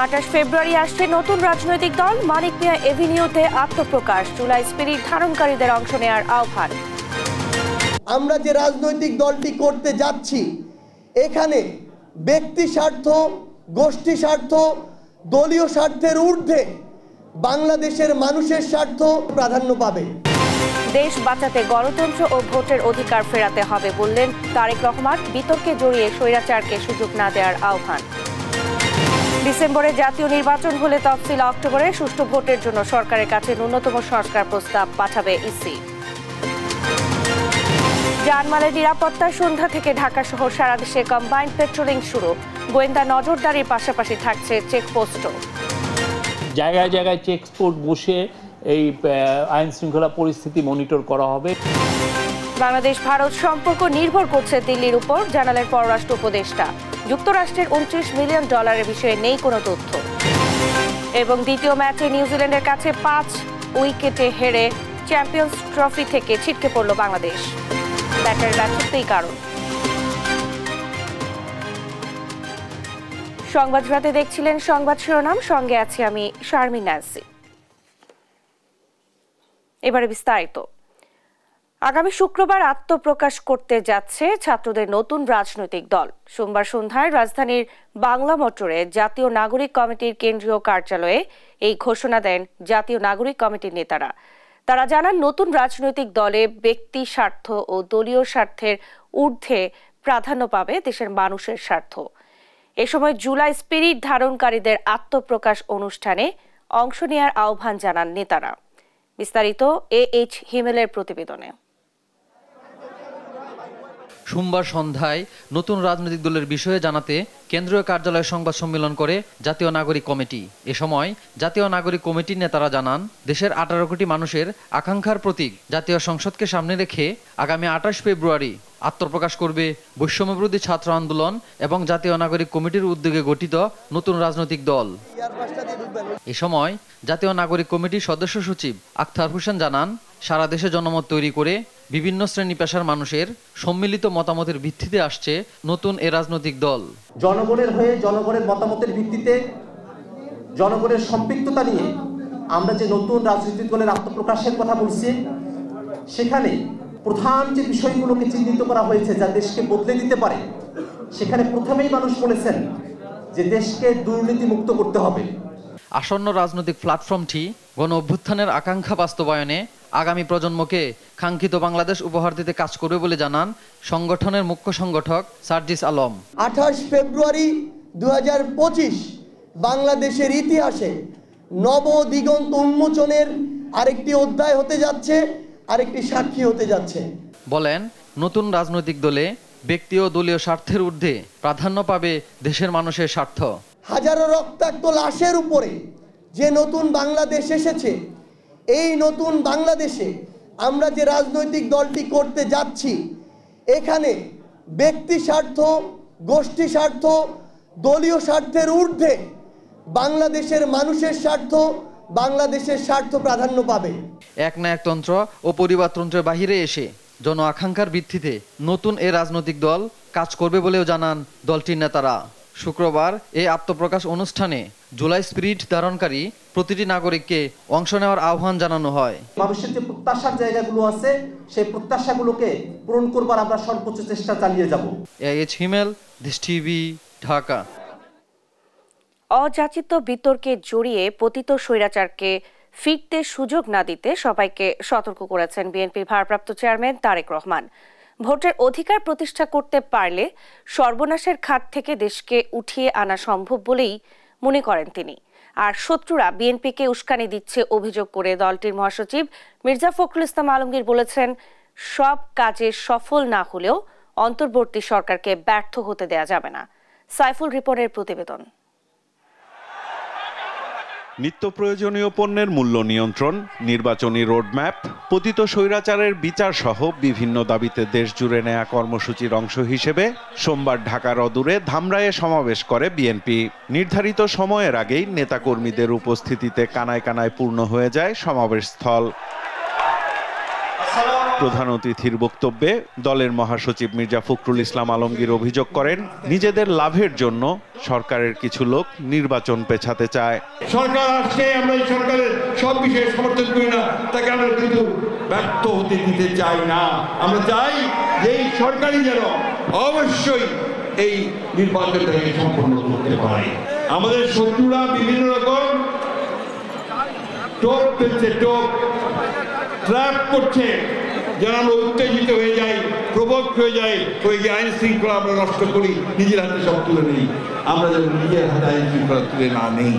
28 ফেব্রুয়ারি আসছে নতুন রাজনৈতিক দল মানিক মিয়া এভিনিউতে আত্মপ্রকাশ, জুলাই স্পিরিট ধারণকারীদের অংশ নেওয়ার আহ্বান। আমরা যে রাজনৈতিক দলটি করতে যাচ্ছি এখানে ব্যক্তি স্বার্থ, গোষ্ঠী স্বার্থ, দলীয় স্বার্থের ঊর্ধ্বে বাংলাদেশের মানুষের স্বার্থ প্রাধান্য পাবে। দেশ বাঁচাতে গণতন্ত্র ও ভোটের অধিকার ফেরাতে হবে বললেন তারেক রহমান। বিতর্কে জড়িয়ে স্বৈরাচারকে সুযোগ না দেওয়ার আহ্বান। ডিসেম্বরে জাতীয় নির্বাচন হলে তফসিল অক্টোবরে, সুষ্ঠু ভোটের জন্য সরকারের কাছে ন্যূনতম সংস্কার প্রস্তাব পাঠাবে ইসি। জানমালের নিরাপত্তায় সন্ধ্যা থেকে ঢাকা সহ সারা দেশে কম্বাইন্ড পেট্রোলিং শুরু, গোয়েন্দা নজরদারির পাশাপাশি থাকছে চেকপোস্টও। জায়গায় জায়গায় চেকপোস্ট বসে এই আইন শৃঙ্খলা পরিস্থিতি মনিটর করা হবে। বাংলাদেশ ভারত সম্পর্ক নির্ভর করছে দিল্লির উপর, জানালেন পররাষ্ট্র উপদেষ্টা। যুক্তরাষ্ট্রের $29 মিলিয়ন বিষয়ে নেই কোনো তথ্য। এবং দ্বিতীয় ম্যাচে নিউজিল্যান্ডের কাছে 5 উইকেটে হেরে চ্যাম্পিয়ন্স ট্রফি থেকে ছিটকে পড়ল বাংলাদেশ। ব্যাটার ব্যর্থতাই কারণ। সংবাদ রাতে দেখছিলেন সংবাদ শিরোনাম, সঙ্গে আছি আমি শারমিন নাসি। এবারে বিস্তারিত। আগামী শুক্রবার আত্মপ্রকাশ করতে যাচ্ছে ছাত্রদের নতুন রাজনৈতিক দল। সোমবার সন্ধ্যায় রাজধানীর বাংলা মোটরে জাতীয় নাগরিক কমিটির কেন্দ্রীয় কার্যালয়ে এই ঘোষণা দেন জাতীয় নাগরিক কমিটির নেতারা। তারা জানান, নতুন রাজনৈতিক দলে ব্যক্তি স্বার্থ ও দলীয় স্বার্থের ঊর্ধ্বে প্রাধান্য পাবে দেশের মানুষের স্বার্থ। এ সময় জুলাই স্পিরিট ধারণকারীদের আত্মপ্রকাশ অনুষ্ঠানে অংশ নেওয়ার আহ্বান জানান নেতারা। বিস্তারিত AH হিমেলের প্রতিবেদনে। সোমবার সন্ধ্যায় নতুন রাজনৈতিক দলের বিষয়ে জানাতে কেন্দ্রীয় কার্যালয়ে সংবাদ সম্মেলন করে জাতীয় নাগরিক কমিটি। এ সময় জাতীয় নাগরিক কমিটির নেতারা জানান, দেশের 18 কোটি মানুষের আকাঙ্ক্ষার প্রতীক জাতীয় সংসদকে সামনে রেখে আগামী 28 ফেব্রুয়ারি আত্মপ্রকাশ করবে বৈষম্যবিরোধী ছাত্র আন্দোলন এবং জাতীয় নাগরিক কমিটির উদ্যোগে গঠিত নতুন রাজনৈতিক দল। এ সময় জাতীয় নাগরিক কমিটির সদস্য সচিব আখতার হোসেন জানান, সারা দেশে জনমত তৈরি করে বিভিন্ন শ্রেণী পেশার মানুষের সম্মিলিত মতামতের ভিত্তিতে আসছে নতুন এ রাজনৈতিক দল। জনগণের হয়ে জনগণের মতামতের ভিত্তিতে জনগণের সম্পৃক্ততা নিয়ে আমরা যে নতুন রাজনৈতিক দলের আত্মপ্রকাশের কথা বলছি, সেখানে প্রধান যে বিষয়গুলোকে চিহ্নিত করা হয়েছে যা দেশকে বদলে দিতে পারে, সেখানে প্রথমেই মানুষ বলেছেন যে দেশকে দুর্নীতি মুক্ত করতে হবে। আসন্ন রাজনৈতিক প্ল্যাটফর্মটি গণ অভ্যুত্থানের আকাঙ্ক্ষা বাস্তবায়নে আগামী প্রজন্মকে কাঙ্ক্ষিত বাংলাদেশ উপহার দিতে কাজ করবে বলে জানান সংগঠনের মুখ্য সংগঠক সার্জিস আলম। 28 ফেব্রুয়ারি 2025 বাংলাদেশের ইতিহাসে নব দিগন্ত উন্মোচনের আরেকটি অধ্যায় হতে যাচ্ছে, আরেকটি সাক্ষী হতে যাচ্ছে। বলেন, নতুন রাজনৈতিক দলে ব্যক্তি ও দলীয় স্বার্থের ঊর্ধ্বে প্রাধান্য পাবে দেশের মানুষের স্বার্থ। হাজারো রক্তাক্ত লাশের উপরে যে নতুন বাংলাদেশ এসেছে, এই নতুন বাংলাদেশে আমরা যে রাজনৈতিক দলটি করতে যাচ্ছি এখানে ব্যক্তি স্বার্থ, গোষ্ঠী স্বার্থ, দলীয় স্বার্থের ঊর্ধ্বে বাংলাদেশের মানুষের স্বার্থ, বাংলাদেশের স্বার্থ প্রাধান্য পাবে। একনায়কতন্ত্র ও পরিবারতন্ত্রের বাহিরে এসে জন আকাঙ্ক্ষার ভিত্তিতে নতুন এ রাজনৈতিক দল কাজ করবে বলেও জানান দলটির নেতারা। শুক্রবার এই আত্মপ্রকাশ অনুষ্ঠানে জুলাই স্পিরিট ধারণকারী প্রতিটি নাগরিককে অংশ নেওয়ার আহ্বান জানানো হয়। মানুষের যে প্রত্যাশার জায়গাগুলো আছে, সেই প্রত্যাশাগুলোকে পূরণ করবার আমরা সর্বোচ্চ চেষ্টা চালিয়ে যাব। AH হিমেল, দেশ টিভি, ঢাকা। অযাচিত বিতর্কে জড়িয়ে পতিত স্বৈরাচারকে ফিরতে সুযোগ না দিতে সবাইকে সতর্ক করেছেন বিএনপির ভারপ্রাপ্ত চেয়ারম্যান তারেক রহমান। ভোটের অধিকার প্রতিষ্ঠা করতে পারলে সর্বনাশের খাত থেকে দেশকে উঠিয়ে আনা সম্ভব বলেই মনে করেন তিনি। আর শত্রুরা বিএনপিকে উস্কানি দিচ্ছে অভিযোগ করে দলটির মহাসচিব মির্জা ফখরুল ইসলাম আলমগীর বলেছেন, সব কাজে সফল না হলেও অন্তর্বর্তী সরকারকে ব্যর্থ হতে দেয়া যাবে না। সাইফুল রিপনের প্রতিবেদন। নিত্য প্রয়োজনীয় পণ্যের মূল্য নিয়ন্ত্রণ, নির্বাচনী রোডম্যাপ, পতিত স্বৈরাচারের বিচার সহ বিভিন্ন দাবিতে দেশ জুড়ে নেয়া কর্মসূচির অংশ হিসেবে সোমবার ঢাকার অদূরে ধামরাইয়ে সমাবেশ করে বিএনপি। নির্ধারিত সময়ের আগেই নেতাকর্মীদের উপস্থিতিতে কানায় কানায় পূর্ণ হয়ে যায় সমাবেশ স্থল। প্রধান অতিথির বক্তব্যে দলের মহাসচিব মির্জা ফখরুল ইসলাম আলমগীর অভিযোগ করেন, নিজেদের লাভের জন্য সরকারের কিছু লোক নির্বাচন পেছাতে চায়। সরকার আসছে, আমরা এই সরকারের সব বিষয়ে সমর্থন করি না, তাকে আমরা কিন্তু ব্যর্থ হতে দিতে চাই না। আমরা চাই যে এই সরকারই যেন অবশ্যই এই নির্বাচনটাকে সম্পন্ন করতে পারে। আমাদের শত্রুরা বিভিন্ন রকম টোপ ফেলছে, টোপ ট্র্যাপ করছে, যেন আমরা উত্তেজিত হয়ে যাই, প্রবোক হয়ে যায়, ওই যে আইন শৃঙ্খলা আমরা নষ্ট করি, নিজের হাতে সব তুলে নিই। আমরা যেন নিজের হাতে আইন শৃঙ্খলা তুলে না নেই।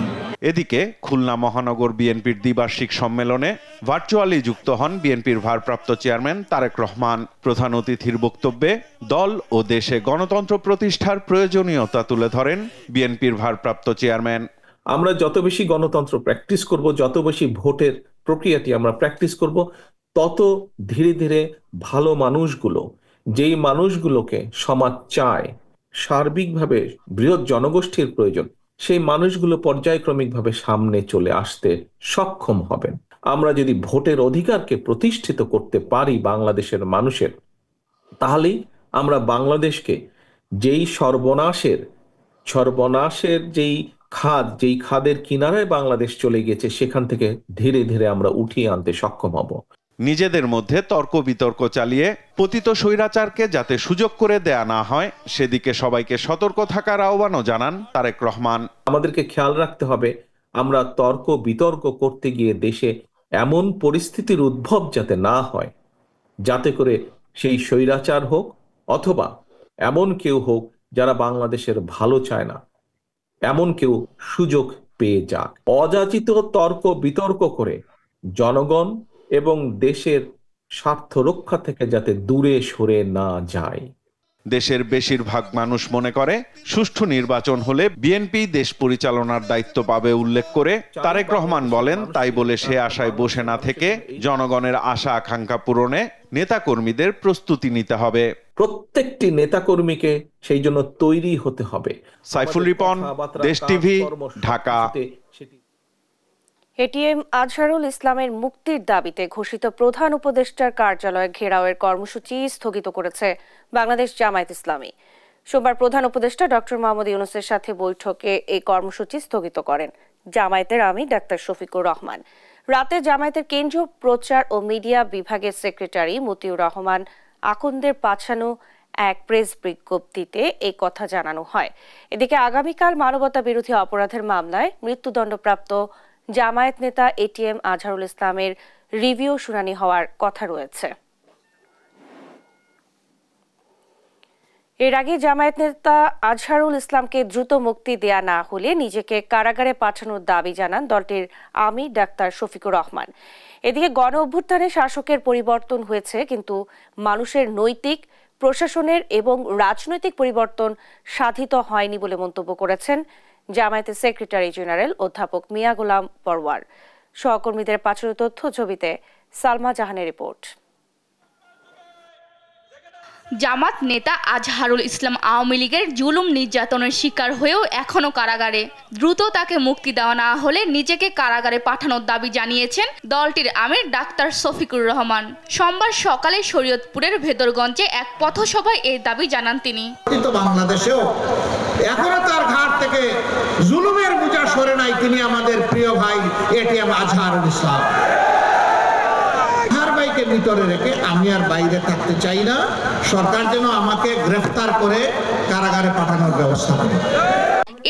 এদিকে খুলনা মহানগর বিএনপির দ্বিবার্ষিক সম্মেলনে ভার্চুয়ালি যুক্ত হন বিএনপির ভারপ্রাপ্ত চেয়ারম্যান তারেক রহমান। প্রধান অতিথির বক্তব্যে দল ও দেশে গণতন্ত্র প্রতিষ্ঠার প্রয়োজনীয়তা তুলে ধরেন বিএনপির ভারপ্রাপ্ত চেয়ারম্যান। আমরা যত বেশি গণতন্ত্র প্র্যাকটিস করব, যত বেশি ভোটের প্রক্রিয়াটি আমরা প্র্যাকটিস করব, তত ধীরে ধীরে ভালো মানুষগুলো, যেই মানুষগুলোকে সমাজ চায়, সার্বিকভাবে বৃহৎ জনগোষ্ঠীর প্রয়োজন, সেই মানুষগুলো পর্যায়ক্রমিকভাবে সামনে চলে আসতে সক্ষম হবেন। আমরা যদি ভোটের অধিকারকে প্রতিষ্ঠিত করতে পারি বাংলাদেশের মানুষের, তাহলেই আমরা বাংলাদেশকে যেই সর্বনাশের যেই খাদের কিনারায় বাংলাদেশ চলে গেছে, সেখান থেকে ধীরে ধীরে আমরা উঠিয়ে আনতে সক্ষম হব। নিজেদের মধ্যে তর্ক বিতর্ক চালিয়ে পতিত স্বৈরাচারকে যাতে সুযোগ করে দেয়া না হয়, সেদিকে সবাইকে সতর্ক থাকার আহ্বানও জানান তারেক রহমান। আমাদেরকে খেয়াল রাখতে হবে, আমরা তর্ক বিতর্ক করতে গিয়ে দেশে এমন পরিস্থিতির উদ্ভব যাতে না হয়, যাতে করে সেই স্বৈরাচার হোক অথবা এমন কেউ হোক যারা বাংলাদেশের ভালো চায় না, এমন কেউ সুযোগ পেয়ে যাক। অযাচিত তর্ক বিতর্ক করে জনগণ এবং দেশের স্বার্থ রক্ষা থেকে যাতে দূরে সরে না যায়। দেশের বেশিরভাগ মানুষ মনে করে সুষ্ঠু নির্বাচন হলে বিএনপি দেশ পরিচালনার দায়িত্ব পাবে উল্লেখ করে তারেক রহমান বলেন, তাই বলে সে আশায় বসে না থেকে জনগণের আশা আকাঙ্ক্ষা পূরণে নেতাকর্মীদের প্রস্তুতি নিতে হবে। প্রত্যেকটি নেতাকর্মীকে সেই জন্য তৈরি হতে হবে। সাইফুল রিপন, দেশ টিভি, ঢাকা। এটিএম আজহারুল ইসলামের মুক্তির দাবিতে ঘোষিত প্রধান উপদেষ্টার কার্যালয় ঘেরাওয়ের কর্মসূচি স্থগিত করেছে বাংলাদেশ জামায়াত ইসলামী। সোমবার প্রধান উপদেষ্টা ডক্টর মোহাম্মদ ইউনূসের সাথে বৈঠকে এই কর্মসূচি স্থগিত করেন জামায়াতের আমির ডাক্তার শফিকুর রহমান। রাতে জামায়াতের কেন্দ্রীয় প্রচার ও মিডিয়া বিভাগের সেক্রেটারি মতিউর রহমান আখন্দের পাঠানো এক প্রেস বিজ্ঞপ্তিতে এই কথা জানানো হয়। এদিকে আগামীকাল মানবতা বিরোধী অপরাধের মামলায় মৃত্যুদণ্ডপ্রাপ্ত জামায়াত নেতা এটিএম আজহারুল ইসলামের রিভিউ শুনানি হওয়ার কথা রয়েছে। এর আগে জামায়াত নেতা আজহারুল ইসলামকে দ্রুত মুক্তি দেয়া না হলে নিজেকে কারাগারে পাঠানোর দাবি জানান দলটির আমির ডাক্তার শফিকুর রহমান। এদিকে গণ অভ্যুত্থানে শাসকের পরিবর্তন হয়েছে, কিন্তু মানুষের নৈতিক, প্রশাসনের এবং রাজনৈতিক পরিবর্তন সাধিত হয়নি বলে মন্তব্য করেছেন জামায়াতের সেক্রেটারি জেনারেল অধ্যাপক মিয়া গোলাম পরওয়ার। সহকর্মীদের পাঠানো তথ্য ছবিতে সালমা জাহানের রিপোর্ট। জামাত নেতা আজহারুল ইসলাম আওয়ামী লীগের জুলুম নির্যাতনের শিকার হয়েও এখনো কারাগারে। দ্রুত তাকে মুক্তি দেওয়া না হলে নিজেকে কারাগারে পাঠানোর দাবি জানিয়েছেন দলটির আমির ডাক্তার শফিকুর রহমান। সোমবার সকালে শরীয়তপুরের ভেদরগঞ্জে এক পথসভায় এই দাবি জানান তিনি। বাংলাদেশেও এখনো তার ঘাট থেকে জুলুমের বোঝা সরে নাই তিনি আমাদের প্রিয় ভাই এটিএম আজহারুল ইসলাম। ভাইকে ভিতরে রেখে আমি আর বাইরে থাকতে চাই না। সরকার যেন আমাকে গ্রেফতার করে কারাগারে পাঠানোর ব্যবস্থা করে।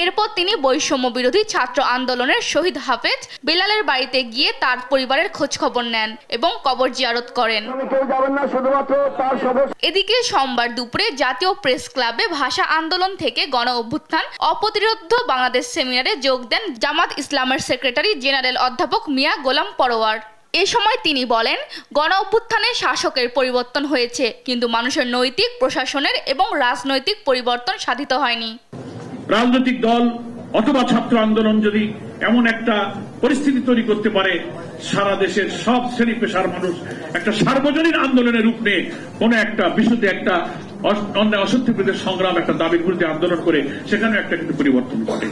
এরপর তিনি বৈষম্য বিরোধী ছাত্র আন্দোলনের শহীদ হাফেজ বেলালের বাড়িতে গিয়ে তার পরিবারের খোঁজ খবর নেন এবং কবর জিয়ারত করেন। এদিকে সোমবার দুপুরে জাতীয় প্রেস ক্লাবে ভাষা আন্দোলন থেকে গণ অভ্যুত্থান অপ্রতিরোধ্য বাংলাদেশ সেমিনারে যোগ দেন জামাত ইসলামের সেক্রেটারি জেনারেল অধ্যাপক মিয়া গোলাম পরওয়ার। এ সময় তিনি বলেন, গণ অভ্যুত্থানে শাসকের পরিবর্তন হয়েছে, কিন্তু মানুষের নৈতিক, প্রশাসনের এবং রাজনৈতিক পরিবর্তন সাধিত হয়নি। রাজনৈতিক দল অথবা ছাত্র আন্দোলন যদি এমন একটা পরিস্থিতি তৈরি করতে পারে, সারা দেশের সব শ্রেণী পেশার মানুষ একটা সার্বজনীন আন্দোলনের রূপ নিয়ে কোনো একটা বিষয়তে একটা অন্যায় অসত্যের বিরুদ্ধে সংগ্রাম, একটা দাবির বিরুদ্ধে আন্দোলন করে সেখানে একটা কিন্তু পরিবর্তন ঘটে।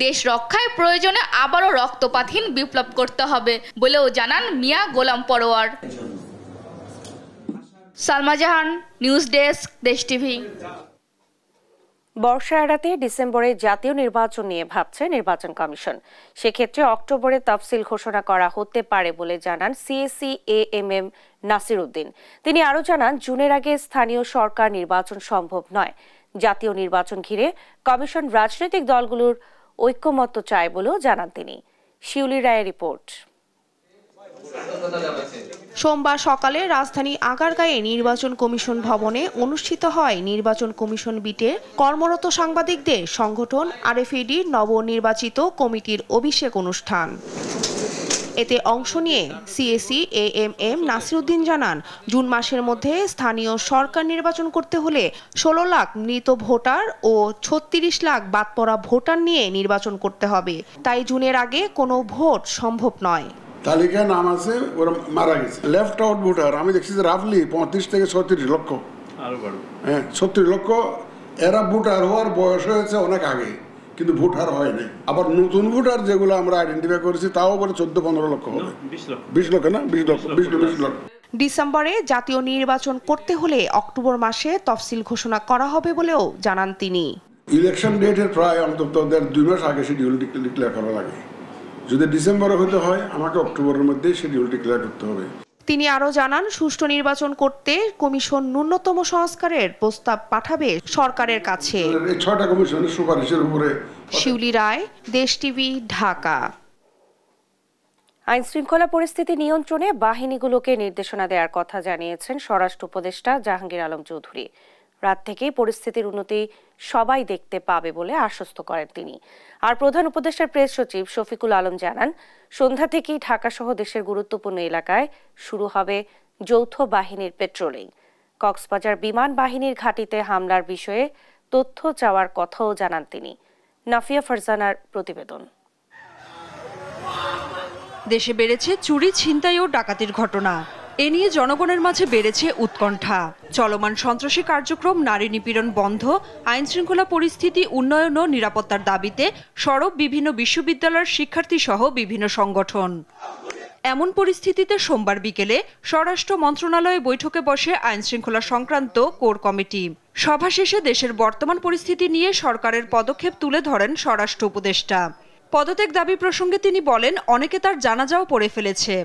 দেশ রক্ষায় প্রয়োজনে আবারও রক্তপাতহীন বিপ্লব করতে হবে বলেও জানান মিয়া গোলাম পরওয়ার। সালমা জাহান, নিউজ ডেস্ক, দেশ টিভি। বর্ষা এড়াতে ডিসেম্বরে জাতীয় নির্বাচন নিয়ে ভাবছে নির্বাচন কমিশন। সেক্ষেত্রে অক্টোবরে তফসিল ঘোষণা করা হতে পারে বলে জানান সিএসি AMM নাসির উদ্দিন। তিনি আরও জানান, জুনের আগে স্থানীয় সরকার নির্বাচন সম্ভব নয়। জাতীয় নির্বাচন ঘিরে কমিশন রাজনৈতিক দলগুলোর ঐক্যমত্য চায় বলেও জানান তিনি। শিউলি রায়ের রিপোর্ট। সোমবার সকালে রাজধানী আগারগাঁয়ে নির্বাচন কমিশন ভবনে অনুষ্ঠিত হয় নির্বাচন কমিশন বিটের কর্মরত সাংবাদিকদের সংগঠন RFID নবনির্বাচিত কমিটির অভিষেক অনুষ্ঠান। এতে অংশ নিয়ে সিএসি AMM নাসির উদ্দিন জানান, জুন মাসের মধ্যে স্থানীয় সরকার নির্বাচন করতে হলে 16 লাখ মৃত ভোটার ও 36 লাখ বাদ পড়া ভোটার নিয়ে নির্বাচন করতে হবে। তাই জুনের আগে কোনো ভোট সম্ভব নয়। তালিকায় নাম আছে, ওরা মারা গেছে। লেফট আউট ভোটার আমি দেখছি যে রাফলি 35 থেকে 36 লক্ষ। হ্যাঁ, 36 লক্ষ। এরা ভোটার হওয়ার বয়স হয়েছে অনেক আগে, কিন্তু ভোটার হয় নাই। আবার নতুন ভোটার যেগুলো আমরা আইডেন্টিফাই করেছি তাও বলে 14-15 লক্ষ হবে। 20 লক্ষ না, 20 লক্ষ। ডিসেম্বরে জাতীয় নির্বাচন করতে হলে অক্টোবর মাসে তফসিল ঘোষণা করা হবে বলেও জানান তিনি। ইলেকশন ডেটের প্রায় অন্তত 2 মাস আগে শিডিউল ডিক্লেয়ার করা লাগে। যদি ডিসেম্বরে হতে হয়, আমাকে অক্টোবরের মধ্যে শিডিউল ডিক্লেয়ার করতে হবে। তিনি আরও জানান, সুষ্ঠু নির্বাচন করতে কমিশন ন্যূনতম সংস্কারের প্রস্তাব পাঠাবে সরকারের কাছে। 6টা কমিশনের সুপারিশের উপরে। শিউলি রায়, দেশ টিভি, ঢাকা। আইন শৃঙ্খলা পরিস্থিতি নিয়ন্ত্রণে বাহিনীগুলোকে নির্দেশনা দেওয়ার কথা জানিয়েছেন স্বরাষ্ট্র উপদেষ্টা জাহাঙ্গীর আলম চৌধুরী। রাত থেকেই পরিস্থিতির উন্নতি সবাই দেখতে পাবে বলে আশ্বস্ত করেন তিনি। আর প্রধান উপদেষ্টার প্রেস সচিব শফিকুল আলম জানান, সন্ধ্যা থেকেই ঢাকা সহ দেশের গুরুত্বপূর্ণ এলাকায় শুরু হবে যৌথ বাহিনীর পেট্রোলিং। কক্সবাজার বিমান বাহিনীর ঘাঁটিতে হামলার বিষয়ে তথ্য চাওয়ার কথাও জানান তিনি। নাফিয়া ফারজানার প্রতিবেদন। দেশে বেড়েছে চুরি, ছিনতাই ও ডাকাতির ঘটনা। এ নিয়ে জনগণের মাঝে বেড়েছে উৎকণ্ঠা। চলমান সন্ত্রাসী কার্যক্রম, নারী নিপীড়ন বন্ধ, আইন শৃঙ্খলা পরিস্থিতি উন্নয়ন ও নিরাপত্তার দাবিতে সরব বিভিন্ন বিশ্ববিদ্যালয়ের শিক্ষার্থী সহ বিভিন্ন সংগঠন। এমন পরিস্থিতিতে সোমবার বিকেলে স্বরাষ্ট্র মন্ত্রণালয়ে বৈঠকে বসে আইন শৃঙ্খলা সংক্রান্ত কোর কমিটি। সভা শেষে দেশের বর্তমান পরিস্থিতি নিয়ে সরকারের পদক্ষেপ তুলে ধরেন স্বরাষ্ট্র উপদেষ্টা। পদত্যাগ দাবি প্রসঙ্গে তিনি বলেন, অনেকে তার জানাজাও পড়ে ফেলেছে।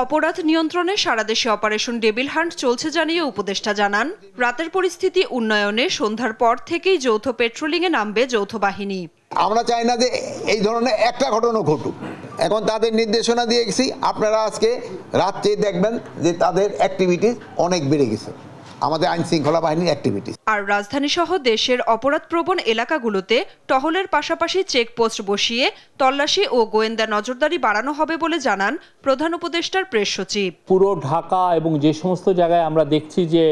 অপরাধ নিয়ন্ত্রণে সারা দেশে অপারেশন ডেভিল হান্ট চলছে জানিয়ে উপদেষ্টা জানান, রাতের পরিস্থিতি উন্নয়নে সন্ধ্যার পর থেকেই যৌথ পেট্রোলিংয়ে নামবে যৌথ বাহিনী। আমরা চাই না যে এই ধরনের একটা ঘটনা ঘটুক। এখন তাদের নির্দেশনা দিয়ে গেছি, আপনারা আজকে রাত্রে দেখবেন যে তাদের অ্যাক্টিভিটি অনেক বেড়ে গেছে, আমাদের আইন শৃঙ্খলা বাহিনীর অ্যাক্টিভিটি। আর রাজধানী সহ দেশের অপরাধপ্রবণ এলাকাগুলোতে টহলের পাশাপাশি চেকপোস্ট বসিয়ে তল্লাশি ও গোয়েন্দা নজরদারি বাড়ানো হবে বলে জানান প্রধান উপদেষ্টার প্রেস সচিব। পুরো ঢাকা এবং যে সমস্ত জায়গায় আমরা দেখছি যে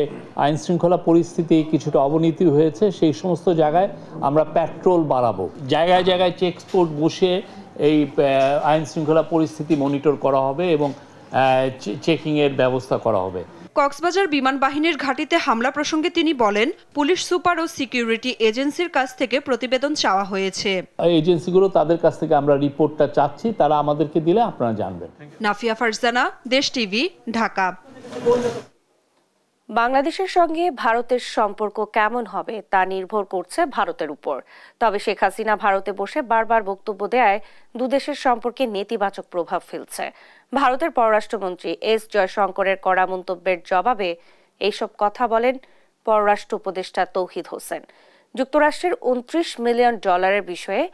আইন শৃঙ্খলা পরিস্থিতি কিছুটা অবনতি হয়েছে, সেই সমস্ত জায়গায় আমরা পেট্রোল বাড়াবো। জায়গায় জায়গায় চেকপোস্ট বসে এই আইন শৃঙ্খলা পরিস্থিতি মনিটর করা হবে এবং চেকিংয়ের ব্যবস্থা করা হবে। কক্সবাজার বিমান বাহিনীর ঘাঁটিতে হামলা প্রসঙ্গে তিনি বলেন, পুলিশ সুপার ও সিকিউরিটি এজেন্সির কাছ থেকে প্রতিবেদন চাওয়া হয়েছে। এজেন্সিগুলো তাদের কাছ থেকে আমরা রিপোর্টটা চাচ্ছি, তারা আমাদেরকে দিলে আপনারা জানবেন। নাফিয়া ফারজানা, দেশ টিভি, ঢাকা। বাংলাদেশের সঙ্গে ভারতের সম্পর্ক কেমন হবে তা নির্ভর করছে ভারতের উপর। তবে শেখ হাসিনা ভারতে বসে বারবার বক্তব্য দেয় দুদেশের সম্পর্কে নেতিবাচক প্রভাব ফেলছে। ভারতের পররাষ্ট্রমন্ত্রী এস জয়শঙ্করের কড়া মন্তব্যের জবাবে এইসব কথা বলেন পররাষ্ট্র উপদেষ্টা তৌহিদ হোসেন। যুক্তরাষ্ট্রের $29 মিলিয়ন বিষয়ে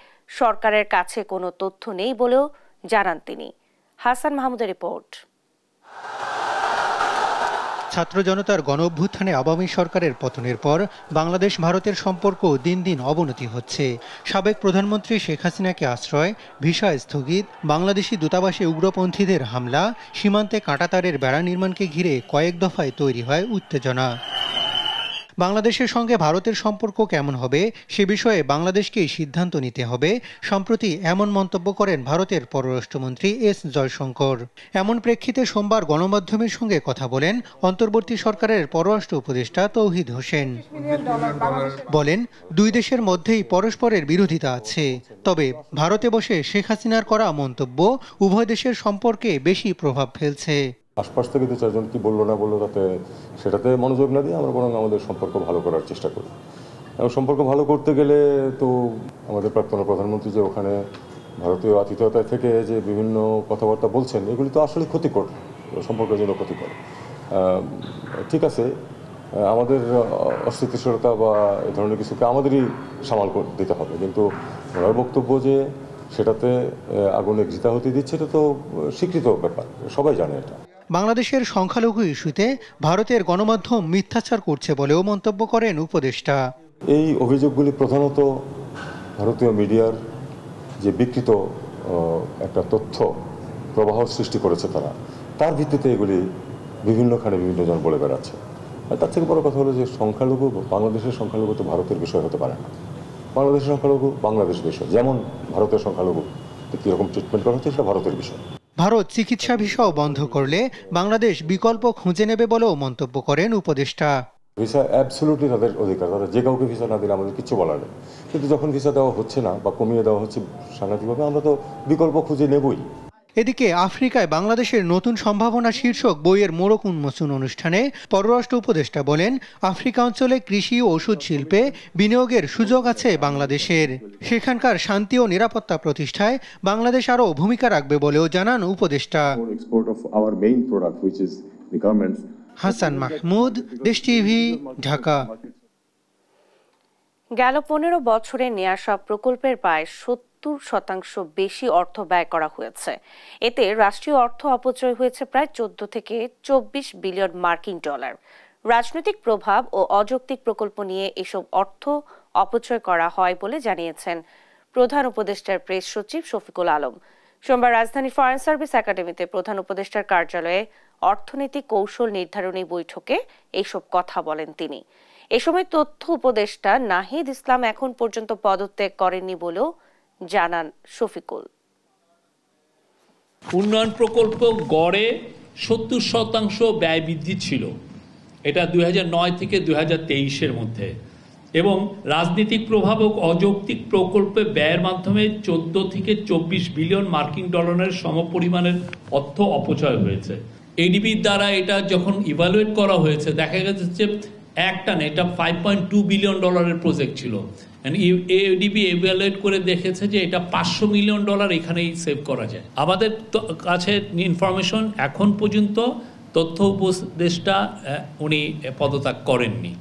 সরকারের কাছে কোনো তথ্য নেই বলেও জানান তিনি। হাসান মাহমুদের রিপোর্ট। ছাত্র জনতার গণঅভ্যুত্থানে আওয়ামী সরকারের পতনের পর বাংলাদেশ ভারতের সম্পর্ক দিন দিন অবনতি হচ্ছে। সাবেক প্রধানমন্ত্রী শেখ হাসিনাকে আশ্রয়, ভিসা স্থগিত, বাংলাদেশি দূতাবাসে উগ্রপন্থীদের হামলা, সীমান্তে কাঁটাতারের বেড়া নির্মাণকে ঘিরে কয়েক দফায় তৈরি হয় উত্তেজনা। বাংলাদেশের সঙ্গে ভারতের সম্পর্ক কেমন হবে সে বিষয়ে বাংলাদেশকেই সিদ্ধান্ত নিতে হবে, সম্প্রতি এমন মন্তব্য করেন ভারতের পররাষ্ট্রমন্ত্রী এস জয়শঙ্কর। এমন প্রেক্ষিতে সোমবার গণমাধ্যমের সঙ্গে কথা বলেন অন্তর্বর্তী সরকারের পররাষ্ট্র উপদেষ্টা তৌহিদ হোসেন। বলেন, দুই দেশের মধ্যেই পরস্পরের বিরোধিতা আছে, তবে ভারতে বসে শেখ হাসিনার করা মন্তব্য উভয় দেশের সম্পর্কে বেশি প্রভাব ফেলছে। আশপাশ থেকে 2-4 জন কি বললো না বললো সেটাতে মনোযোগ না দিয়ে আমরা বরং আমাদের সম্পর্ক ভালো করার চেষ্টা করি। এবং সম্পর্ক ভালো করতে গেলে তো আমাদের প্রাক্তন প্রধানমন্ত্রী যে ওখানে ভারতীয় আতিথেয়তায় থেকে যে বিভিন্ন কথাবার্তা বলছেন, এগুলি তো আসলে ক্ষতিকর, সম্পর্কের জন্য ক্ষতিকর। ঠিক আছে, আমাদের অস্থিতিশীলতা বা এই ধরনের কিছুকে আমাদেরই সামাল দিতে হবে, কিন্তু ওনার বক্তব্য যে সেটাতে আগুনে ঘৃতাহুতি দিচ্ছে, এটা তো স্বীকৃত ব্যাপার, সবাই জানে এটা। বাংলাদেশের সংখ্যালঘু ইস্যুতে ভারতের গণমাধ্যম মিথ্যাচার করছে বলেও মন্তব্য করেন উপদেষ্টা। এই অভিযোগগুলি প্রধানত ভারতীয় মিডিয়ার যে বিকৃত একটা তথ্য প্রবাহ সৃষ্টি করেছে তার ভিত্তিতে এগুলি বিভিন্নখানে বিভিন্ন জন বলে বেড়াচ্ছে। আর তার থেকে বড় কথা হলো যে সংখ্যালঘু, বাংলাদেশের সংখ্যালঘু তো ভারতের বিষয় হতে পারে না। বাংলাদেশের সংখ্যালঘু বাংলাদেশ বিষয়, যেমন ভারতের সংখ্যালঘু কীরকম ট্রিটমেন্ট করা হচ্ছে সেটা ভারতের বিষয়। ভারত চিকিৎসা ভিসাও বন্ধ করলে বাংলাদেশ বিকল্প খুঁজে নেবে বলেও মন্তব্য করেন উপদেষ্টা। ভিসা অ্যাবসলিউটলি তাদের অধিকার, তারা যে কাউকে ভিসা না দিলে আমাদের কিছু বলার নেই, কিন্তু যখন ভিসা দেওয়া হচ্ছে না বা কমিয়ে দেওয়া হচ্ছে সাংঘাতিকভাবে, আমরা তো বিকল্প খুঁজে নেবই। এদিকে আফ্রিকায় বাংলাদেশের নতুন সম্ভাবনা শীর্ষক বইয়ের মোড়ক উন্মোচন অনুষ্ঠানে পররাষ্ট্র উপদেষ্টা বলেন, আফ্রিকা অঞ্চলে কৃষি ও ওষুধ শিল্পে বিনিয়োগের সুযোগ আছে বাংলাদেশের। সেখানকার শান্তি ও নিরাপত্তা প্রতিষ্ঠায় বাংলাদেশ আরও ভূমিকা রাখবে বলেও জানান উপদেষ্টা। হাসান মাহমুদ, দেশ টিভি, ঢাকা। গেল 15 বছরে নেয়া সব প্রকল্পের প্রায় 70% বেশি অর্থ ব্যয় করা হয়েছে। এতে রাষ্ট্রীয় অর্থ অপচয় হয়েছে প্রায় 14 থেকে 24 বিলিয়ন মার্কিন ডলার। রাজনৈতিক প্রভাব ও অযৌক্তিক প্রকল্প নিয়ে এসব অর্থ অপচয় করা হয় বলে জানিয়েছেন প্রধান উপদেষ্টার প্রেস সচিব শফিকুল আলম। সোমবার রাজধানীর ফরেন সার্ভিস একাডেমিতে প্রধান উপদেষ্টার কার্যালয়ে অর্থনৈতিক কৌশল নির্ধারণী বৈঠকে এইসব কথা বলেন তিনি। এ সময় তথ্য উপদেষ্টা নাহিদ ইসলাম এখন পর্যন্ত পদত্যাগ করেননি বলেও জানান শফিকুল। উন্নয়ন প্রকল্প গড়ে 70% ব্যয় বৃদ্ধি ছিল, এটা 2009 থেকে 2023-এর মধ্যে, এবং রাজনৈতিক প্রভাব ও অযৌক্তিক প্রকল্পে ব্যয়ের মাধ্যমে 14 থেকে 24 বিলিয়ন মার্কিন ডলারের সমপরিমাণের অর্থ অপচয় হয়েছে। এডিবির দ্বারা এটা যখন ইভালুয়েট করা হয়েছে দেখা গেছে যে একটানে এটা 5.2 বিলিয়ন ডলারের প্রজেক্ট ছিল। এডিবি ইভালুয়েট করে দেখেছে যে এটা 500 মিলিয়ন ডলার এখানেই সেভ করা যায়। আমাদের কাছে ইনফরমেশন এখন পর্যন্ত তথ্য উপদেষ্টা উনি পদত্যাগ করেননি।